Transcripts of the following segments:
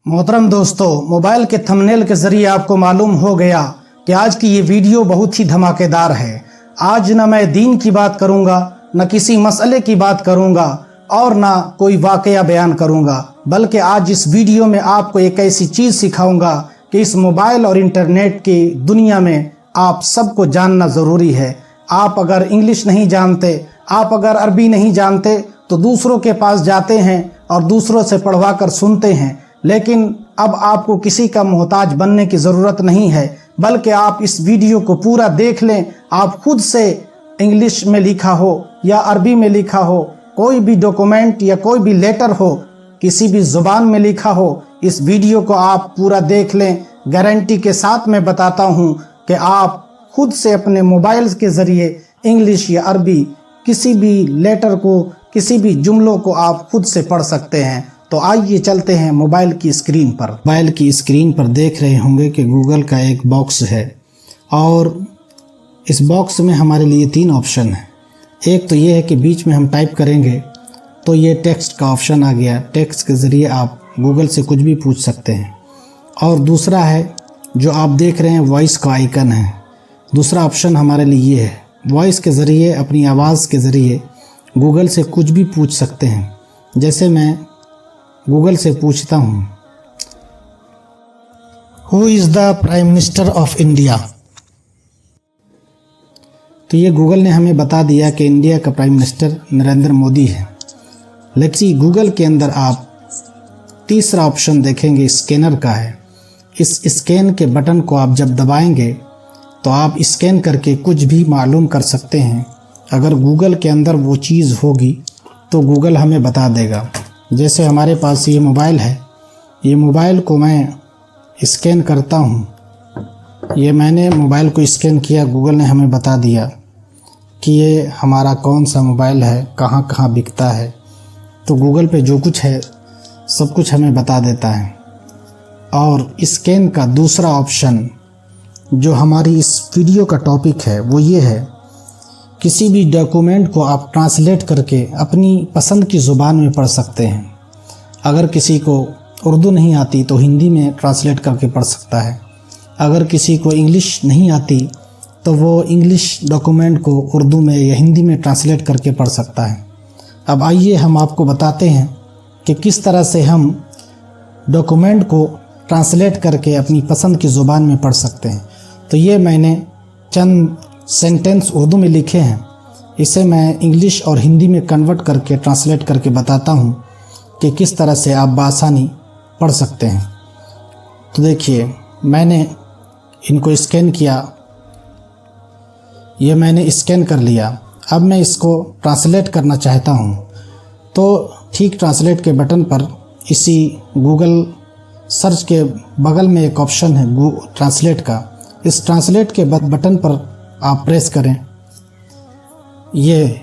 मोहतरम दोस्तों, मोबाइल के थंबनेल के जरिए आपको मालूम हो गया कि आज की ये वीडियो बहुत ही धमाकेदार है। आज न मैं दीन की बात करूंगा, न किसी मसले की बात करूंगा और न कोई वाकया बयान करूंगा, बल्कि आज इस वीडियो में आपको एक ऐसी चीज़ सिखाऊंगा कि इस मोबाइल और इंटरनेट की दुनिया में आप सबको जानना ज़रूरी है। आप अगर इंग्लिश नहीं जानते, आप अगर अरबी नहीं जानते तो दूसरों के पास जाते हैं और दूसरों से पढ़वा कर सुनते हैं, लेकिन अब आपको किसी का मोहताज बनने की ज़रूरत नहीं है, बल्कि आप इस वीडियो को पूरा देख लें। आप खुद से इंग्लिश में लिखा हो या अरबी में लिखा हो, कोई भी डॉक्यूमेंट या कोई भी लेटर हो, किसी भी ज़ुबान में लिखा हो, इस वीडियो को आप पूरा देख लें। गारंटी के साथ मैं बताता हूं कि आप खुद से अपने मोबाइल के ज़रिए इंग्लिश या अरबी किसी भी लेटर को, किसी भी जुमलों को आप खुद से पढ़ सकते हैं। तो आइए चलते हैं मोबाइल की स्क्रीन पर। मोबाइल की स्क्रीन पर देख रहे होंगे कि गूगल का एक बॉक्स है और इस बॉक्स में हमारे लिए 3 ऑप्शन हैं। एक तो ये है कि बीच में हम टाइप करेंगे तो ये टेक्स्ट का ऑप्शन आ गया। टेक्स्ट के ज़रिए आप गूगल से कुछ भी पूछ सकते हैं। और दूसरा है जो आप देख रहे हैं, वॉइस का आइकन है। दूसरा ऑप्शन हमारे लिए ये है, वॉइस के ज़रिए, अपनी आवाज़ के ज़रिए गूगल से कुछ भी पूछ सकते हैं। जैसे मैं गूगल से पूछता हूँ, who is the prime minister of India, तो ये गूगल ने हमें बता दिया कि इंडिया का प्राइम मिनिस्टर नरेंद्र मोदी है। लेकिन गूगल के अंदर आप तीसरा ऑप्शन देखेंगे, स्कैनर का है। इस स्कैन के बटन को आप जब दबाएंगे तो आप स्कैन करके कुछ भी मालूम कर सकते हैं। अगर गूगल के अंदर वो चीज़ होगी तो गूगल हमें बता देगा। जैसे हमारे पास ये मोबाइल है, ये मोबाइल को मैं स्कैन करता हूँ। ये मैंने मोबाइल को स्कैन किया, गूगल ने हमें बता दिया कि ये हमारा कौन सा मोबाइल है, कहाँ कहाँ बिकता है। तो गूगल पे जो कुछ है सब कुछ हमें बता देता है। और स्कैन का दूसरा ऑप्शन जो हमारी इस वीडियो का टॉपिक है वो ये है, किसी भी डॉक्यूमेंट को आप ट्रांसलेट करके अपनी पसंद की ज़ुबान में पढ़ सकते हैं। अगर किसी को उर्दू नहीं आती तो हिंदी में ट्रांसलेट करके पढ़ सकता है। अगर किसी को इंग्लिश नहीं आती तो वो इंग्लिश डॉक्यूमेंट को उर्दू में या हिंदी में ट्रांसलेट करके पढ़ सकता है। अब आइए हम आपको बताते हैं कि किस तरह से हम डॉक्यूमेंट को ट्रांसलेट करके अपनी पसंद की ज़ुबान में पढ़ सकते हैं। तो ये मैंने चंद सेंटेंस उर्दू में लिखे हैं, इसे मैं इंग्लिश और हिंदी में कन्वर्ट करके ट्रांसलेट करके बताता हूँ कि किस तरह से आप बआसानी पढ़ सकते हैं। तो देखिए, मैंने इनको स्कैन किया, ये मैंने स्कैन कर लिया। अब मैं इसको ट्रांसलेट करना चाहता हूँ तो ठीक ट्रांसलेट के बटन पर इसी गूगल सर्च के बगल में एक ऑप्शन है ट्रांसलेट का। इस ट्रांसलेट के बटन पर आप प्रेस करें। ये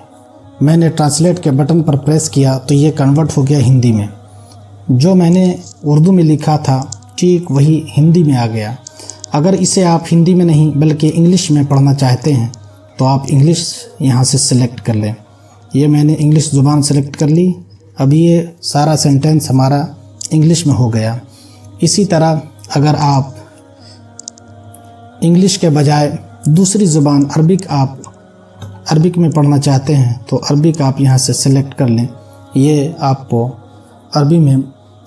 मैंने ट्रांसलेट के बटन पर प्रेस किया तो ये कन्वर्ट हो गया हिंदी में। जो मैंने उर्दू में लिखा था ठीक वही हिंदी में आ गया। अगर इसे आप हिंदी में नहीं बल्कि इंग्लिश में पढ़ना चाहते हैं तो आप इंग्लिश यहाँ से सिलेक्ट कर लें। ये मैंने इंग्लिश ज़ुबान सेलेक्ट कर ली। अब ये सारा सेंटेंस हमारा इंग्लिश में हो गया। इसी तरह अगर आप इंग्लिश के बजाय दूसरी ज़ुबान अरबिक में पढ़ना चाहते हैं तो अरबिक आप यहाँ से सेलेक्ट कर लें। ये आपको अरबी में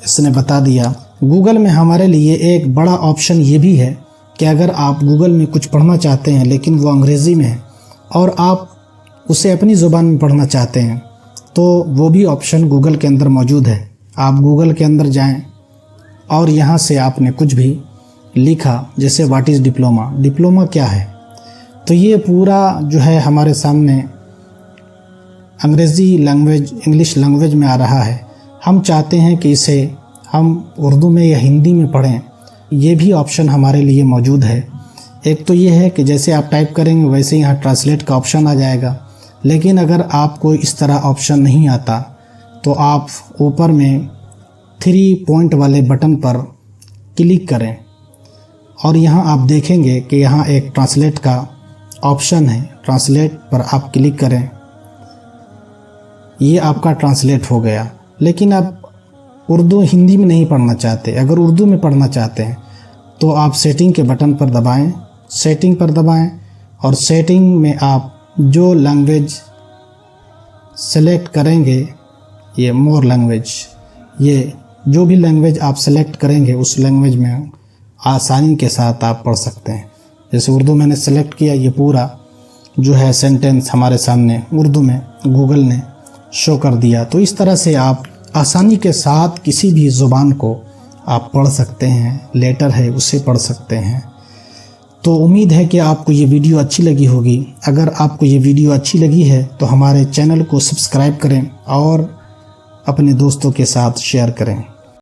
इसने बता दिया। गूगल में हमारे लिए एक बड़ा ऑप्शन ये भी है कि अगर आप गूगल में कुछ पढ़ना चाहते हैं लेकिन वो अंग्रेज़ी में है और आप उसे अपनी ज़ुबान में पढ़ना चाहते हैं तो वो भी ऑप्शन गूगल के अंदर मौजूद है। आप गूगल के अंदर जाएं और यहाँ से आपने कुछ भी लिखा, जैसे व्हाट इज़ डिप्लोमा, डिप्लोमा क्या है, तो ये पूरा जो है हमारे सामने अंग्रेज़ी लैंग्वेज, इंग्लिश लैंग्वेज में आ रहा है। हम चाहते हैं कि इसे हम उर्दू में या हिंदी में पढ़ें, ये भी ऑप्शन हमारे लिए मौजूद है। एक तो ये है कि जैसे आप टाइप करेंगे वैसे यहाँ ट्रांसलेट का ऑप्शन आ जाएगा। लेकिन अगर आपको इस तरह ऑप्शन नहीं आता तो आप ऊपर में 3 पॉइंट वाले बटन पर क्लिक करें और यहाँ आप देखेंगे कि यहाँ एक ट्रांसलेट का ऑप्शन है। ट्रांसलेट पर आप क्लिक करें, ये आपका ट्रांसलेट हो गया। लेकिन अब उर्दू हिंदी में नहीं पढ़ना चाहते, अगर उर्दू में पढ़ना चाहते हैं तो आप सेटिंग के बटन पर दबाएं, सेटिंग पर दबाएं और सेटिंग में आप जो लैंग्वेज सेलेक्ट करेंगे, ये मोर लैंग्वेज, ये जो भी लैंग्वेज आप सेलेक्ट करेंगे उस लैंग्वेज में आसानी के साथ आप पढ़ सकते हैं। जैसे उर्दू मैंने सेलेक्ट किया, ये पूरा जो है सेंटेंस हमारे सामने उर्दू में गूगल ने शो कर दिया। तो इस तरह से आप आसानी के साथ किसी भी ज़ुबान को आप पढ़ सकते हैं, लेटर है उसे पढ़ सकते हैं। तो उम्मीद है कि आपको ये वीडियो अच्छी लगी होगी। अगर आपको ये वीडियो अच्छी लगी है तो हमारे चैनल को सब्सक्राइब करें और अपने दोस्तों के साथ शेयर करें।